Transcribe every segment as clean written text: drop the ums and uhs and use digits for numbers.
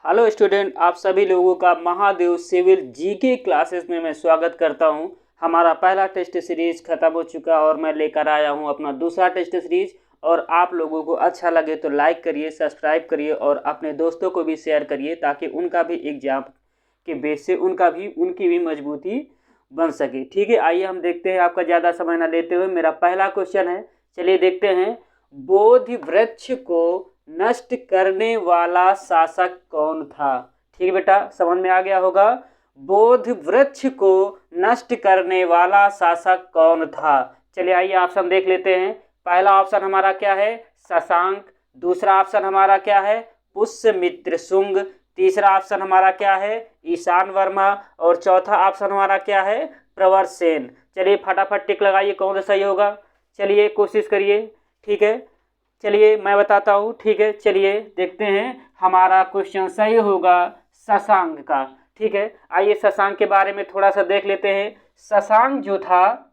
Hello student, आप सभी लोगों का महादेव सिविल जीके क्लासेस में मैं स्वागत करता हूं। हमारा पहला टेस्ट सीरीज खत्म हो चुका और मैं लेकर आया हूं अपना दूसरा टेस्ट सीरीज। और आप लोगों को अच्छा लगे तो लाइक करिए, सब्सक्राइब करिए और अपने दोस्तों को भी शेयर करिए ताकि उनका भी एग्जाम के बेस से उनकी भी मजबूती बन सके। ठीक है, आइए हम देखते हैं। आपका ज़्यादा समय न लेते हुए मेरा पहला क्वेश्चन है, चलिए देखते हैं। बोधि वृक्ष को नष्ट करने वाला शासक कौन था? ठीक है बेटा, समझ में आ गया होगा। बोधि वृक्ष को नष्ट करने वाला शासक कौन था? चलिए आइए ऑप्शन देख लेते हैं। पहला ऑप्शन हमारा क्या है? शशांक। दूसरा ऑप्शन हमारा क्या है? पुष्यमित्र शुंग। तीसरा ऑप्शन हमारा क्या है? ईशान वर्मा। और चौथा ऑप्शन हमारा क्या है? प्रवर सेन। चलिए फटाफट टिक लगाइए, कौन सा सही होगा। चलिए कोशिश करिए। ठीक है, चलिए मैं बताता हूँ। ठीक है, चलिए देखते हैं। हमारा क्वेश्चन सही होगा शशांक का। ठीक है, आइए शशांक के बारे में थोड़ा सा देख लेते हैं। शशांक जो था,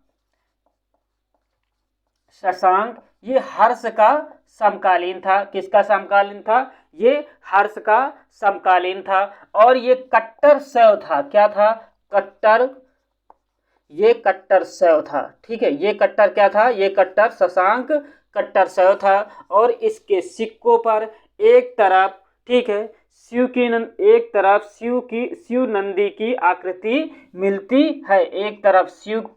शशांक ये हर्ष का समकालीन था। किसका समकालीन था? ये हर्ष का समकालीन था। और ये कट्टर शैव था। क्या था? कट्टर, ये कट्टर शैव था। ठीक है, ये कट्टर क्या था? ये कट्टर शशांक कट्टर शैव था। और इसके सिक्कों पर एक तरफ, ठीक है, एक तरफ शिव नंदी की आकृति मिलती है। एक तरफ शिव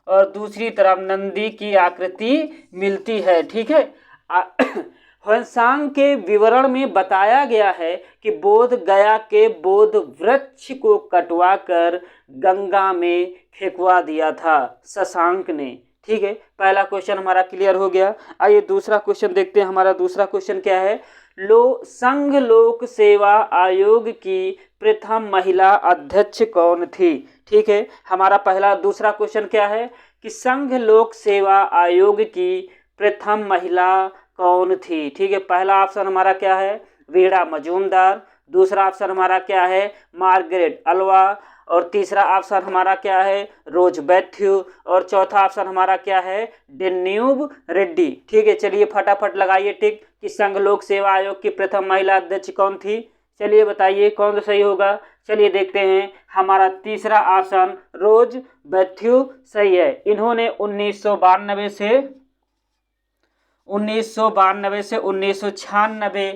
और दूसरी तरफ नंदी की आकृति मिलती है। ठीक है, ह्वेनसांग के विवरण में बताया गया है कि बोध गया के बोध वृक्ष को कटवाकर गंगा में फेंकवा दिया था शशांक ने। ठीक है, पहला क्वेश्चन हमारा क्लियर हो गया। आइए दूसरा क्वेश्चन देखते हैं। हमारा दूसरा क्वेश्चन क्या है? संघ लोक सेवा आयोग की प्रथम महिला अध्यक्ष कौन थी? ठीक है, हमारा दूसरा क्वेश्चन क्या है कि संघ लोक सेवा आयोग की प्रथम महिला कौन थी? ठीक है, पहला ऑप्शन हमारा क्या है? वीणा मजूमदार। दूसरा ऑप्शन हमारा क्या है? Margaret Alva. और तीसरा ऑप्शन हमारा क्या है? रोज बैथ्यू। और चौथा ऑप्शन हमारा क्या है? डेन्यूब रेड्डी। ठीक है, चलिए फटाफट लगाइए टिक कि संघ लोक सेवा आयोग की प्रथम महिला अध्यक्ष कौन थी। चलिए बताइए कौन सा सही होगा। चलिए देखते हैं। हमारा तीसरा ऑप्शन रोज बैथ्यू सही है। इन्होंने 1992 से 1996,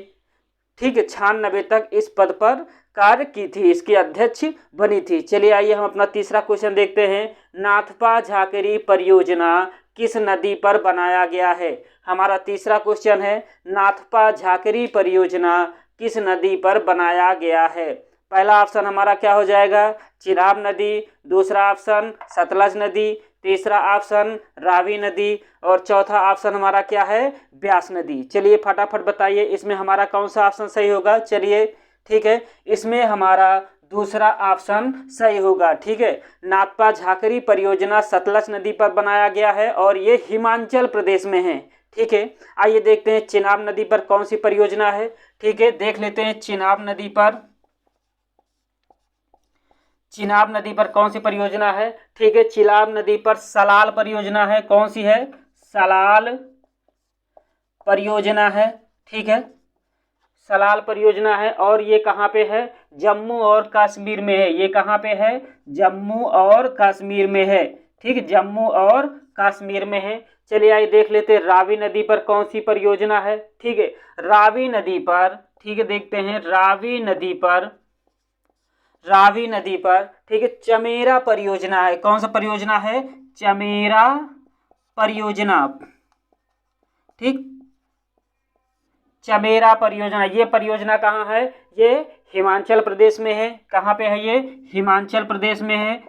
ठीक है, 96 तक इस पद पर कार्य की थी, इसकी अध्यक्ष बनी थी। चलिए आइए हम अपना तीसरा क्वेश्चन देखते हैं। नाथपा झाकरी परियोजना किस नदी पर बनाया गया है? हमारा तीसरा क्वेश्चन है, नाथपा झाकरी परियोजना किस नदी पर बनाया गया है? पहला ऑप्शन हमारा क्या हो जाएगा? चिनाब नदी। दूसरा ऑप्शन सतलज नदी। तीसरा ऑप्शन रावी नदी। और चौथा ऑप्शन हमारा क्या है? ब्यास नदी। चलिए फटाफट बताइए इसमें हमारा कौन सा ऑप्शन सही होगा। चलिए ठीक है, इसमें हमारा दूसरा ऑप्शन सही होगा। ठीक है, नाथपा झाकरी परियोजना सतलज नदी पर बनाया गया है और ये हिमाचल प्रदेश में है। ठीक है, आइए देखते हैं चिनाब नदी पर कौन सी परियोजना है। ठीक है, देख लेते हैं चिनाब नदी पर कौन सी परियोजना है। ठीक है, चिनाब नदी पर सलाल परियोजना है। कौन सी है? सलाल परियोजना है। ठीक है, सलाल परियोजना है और ये कहाँ पे है? जम्मू और कश्मीर में है। ये कहाँ पे है? जम्मू और कश्मीर में है। ठीक है, जम्मू और कश्मीर में है। चलिए आइए देख लेते हैं रावी नदी पर कौन सी परियोजना है। ठीक है, रावी नदी पर, ठीक है, देखते हैं रावी नदी पर, ठीक है, चमेरा परियोजना है। कौन सा परियोजना है? चमेरा परियोजना। ठीक, चमेरा परियोजना। ये परियोजना कहाँ है? ये हिमाचल प्रदेश में है। कहाँ पे है ये? हिमाचल प्रदेश में है।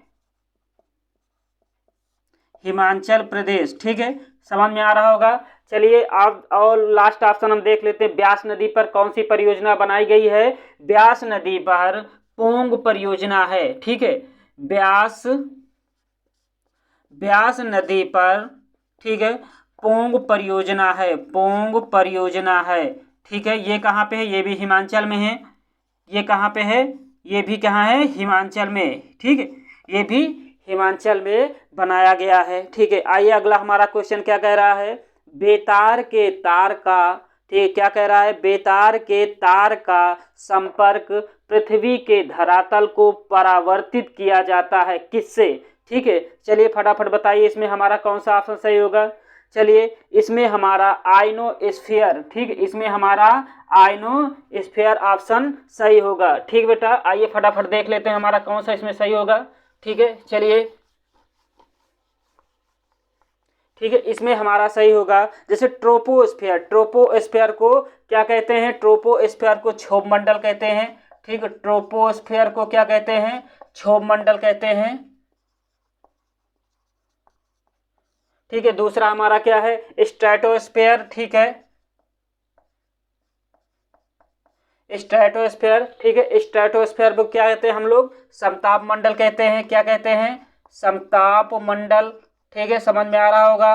हिमाचल प्रदेश। ठीक है, समझ में आ रहा होगा। चलिए आप और लास्ट ऑप्शन हम देख लेते हैं। ब्यास नदी पर कौन सी परियोजना बनाई गई है? ब्यास नदी पर पोंग परियोजना है। ठीक है, ब्यास नदी पर, ठीक है, पोंग परियोजना है। पोंग परियोजना है। ठीक है, ये कहाँ पे है? ये भी हिमाचल में है। ये कहाँ पे है? ये भी कहाँ है? हिमाचल में। ठीक है, ये भी हिमाचल में बनाया गया है। ठीक है, आइए अगला हमारा क्वेश्चन क्या कह रहा है? बेतार के तार का ठीक है, क्या कह रहा है, बेतार के तार का संपर्क पृथ्वी के धरातल को परावर्तित किया जाता है किससे। ठीक है, चलिए फटाफट बताइए इसमें हमारा कौन सा ऑप्शन सही होगा। चलिए इसमें हमारा आयनोस्फीयर, ठीक, इसमें हमारा आयनोस्फीयर ऑप्शन सही होगा। ठीक बेटा, आइए फटाफट देख लेते हैं हमारा कौन सा इसमें सही होगा। ठीक है, चलिए, ठीक है, इसमें हमारा सही होगा जैसे ट्रोपोस्फीयर, ट्रोपोस्फीयर को क्या कहते हैं, ट्रोपोस्फीयर को क्षोभ मंडल कहते हैं। ठीक है, ट्रोपोस्फीयर को क्या कहते हैं, क्षोभ मंडल कहते हैं। ठीक है, दूसरा हमारा क्या है, स्ट्रेटोस्फीयर। ठीक है, स्ट्रेटोस्फीयर। ठीक है, स्ट्रेटोस्फीयर को क्या कहते हैं हम लोग, समताप मंडल कहते हैं। क्या कहते हैं, समताप मंडल। ठीक है, समझ में आ रहा होगा,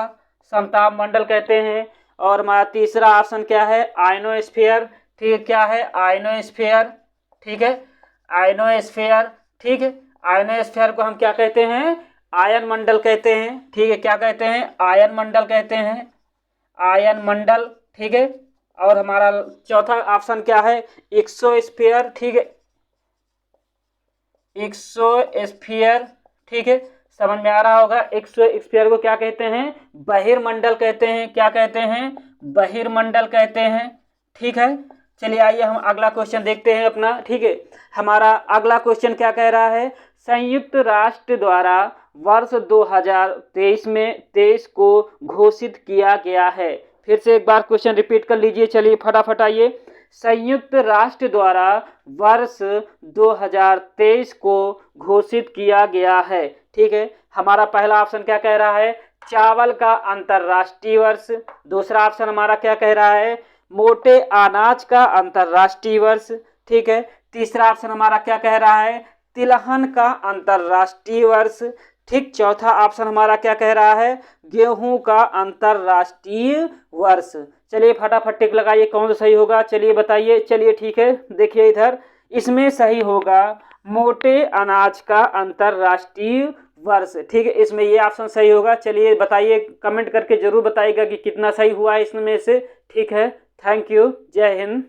समताप मंडल कहते हैं। और हमारा तीसरा ऑप्शन क्या है, आयनोस्फीयर। ठीक है, क्या है, आयनोस्फीयर। ठीक है, आयनोस्फीयर। ठीक है, आयनोस्फीयर को हम क्या कहते हैं, आयन मंडल कहते हैं। ठीक है, क्या कहते हैं, आयन मंडल कहते हैं, आयन मंडल। ठीक है, और हमारा चौथा ऑप्शन क्या है, एक्सोस्फीयर। ठीक है, एक्सोस्फीयर। ठीक है, समझ में आ रहा होगा, एक्सोस्फीयर को क्या कहते हैं, बहिर्मंडल कहते हैं। क्या कहते हैं, बहिर्मंडल कहते हैं। ठीक है, चलिए आइए हम अगला क्वेश्चन देखते हैं अपना। ठीक है, हमारा अगला क्वेश्चन क्या कह रहा है, संयुक्त राष्ट्र द्वारा वर्ष 2023 को घोषित किया गया है। फिर से एक बार क्वेश्चन रिपीट कर लीजिए। चलिए फटाफट आइए, संयुक्त राष्ट्र द्वारा वर्ष 2023 को घोषित किया गया है। ठीक है, हमारा पहला ऑप्शन क्या कह रहा है, चावल का अंतर्राष्ट्रीय वर्ष। दूसरा ऑप्शन हमारा क्या कह रहा है, मोटे अनाज का अंतर्राष्ट्रीय वर्ष। ठीक है, तीसरा ऑप्शन हमारा क्या कह रहा है, तिलहन का अंतर्राष्ट्रीय वर्ष। ठीक, चौथा ऑप्शन हमारा क्या कह रहा है, गेहूं का अंतर्राष्ट्रीय वर्ष। चलिए फटाफट टिक लगाइए कौन सा सही होगा, चलिए बताइए। चलिए ठीक है, देखिए इधर, इसमें सही होगा मोटे अनाज का अंतर्राष्ट्रीय वर्ष। ठीक है, इसमें ये ऑप्शन सही होगा। चलिए बताइए, कमेंट करके जरूर बताइएगा कि कितना सही हुआ है इसमें से। ठीक है, थैंक यू, जय हिंद।